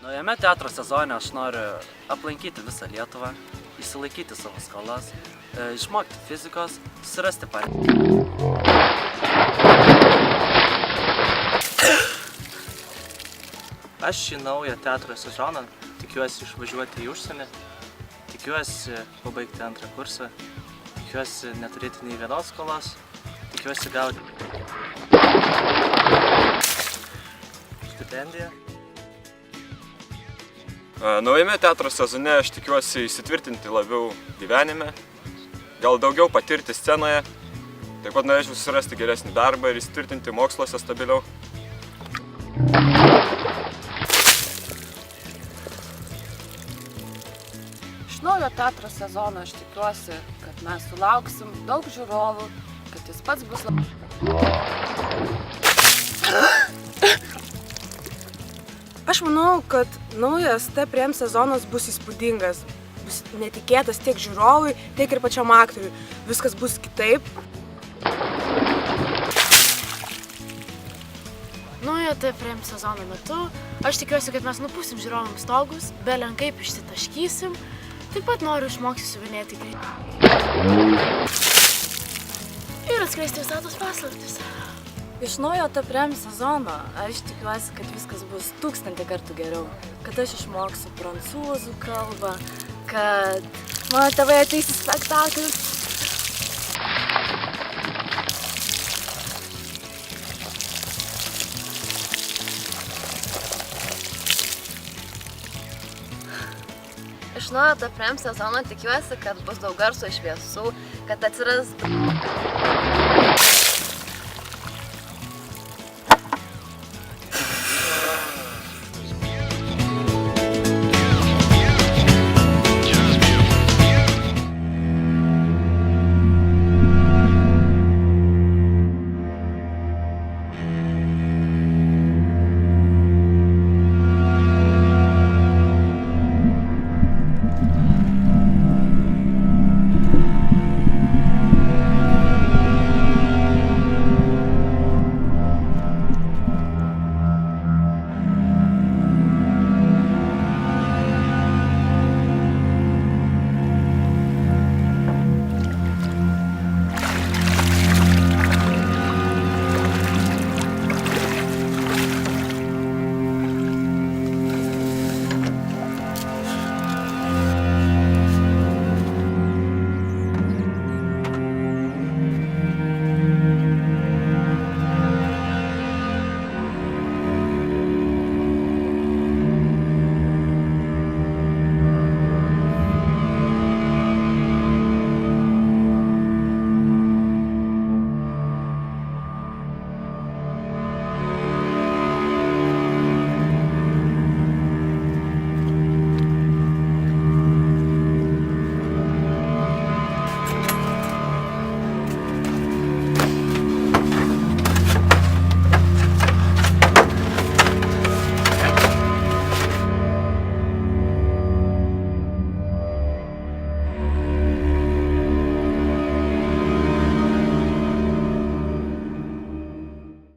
Naujame teatro sezone aš noriu aplankyti visą Lietuvą, išsilaikyti savo skolas, išmokti fizikos, susirasti partnerį. Aš šį naują teatro sezoną tikiuosi išvažiuoti į užsienį, tikiuosi pabaigti 2 kursą, tikiuosi neturėti nei vienos skolos, tikiuosi gauti stipendiją. Naujame teatro sezone aš tikiuosi įsitvirtinti labiau gyvenime, gal daugiau patirti scenoje, taip pat norėčiau susirasti geresnį darbą ir įsitvirtinti moksluose stabiliau. Iš naujo teatro sezono aš tikiuosi, kad mes sulauksim daug žiūrovų, kad jis pats bus Aš manau, kad naujas TPRM sezonas bus įspūdingas, bus netikėtas tiek žiūrovui, tiek ir pačiam aktoriui. Viskas bus kitaip. Naujo TPRM sezono metu aš tikiuosi, kad mes nupūsim žiūrovams stogus, belenkaip išsitaškysim. Taip pat noriu išmokti siuvinėti ir atskleisti visatos paslaptis. Iš naujo TPRM sezono aš tikiuosi, kad viskas bus 1000 kartų geriau. Kad aš išmoksiu prancūzų kalbą, kad mano tėvai ateis į spektaklius. Iš naujo TPRM sezono tikiuosi, kad bus daug garso šviesų, kad atsiras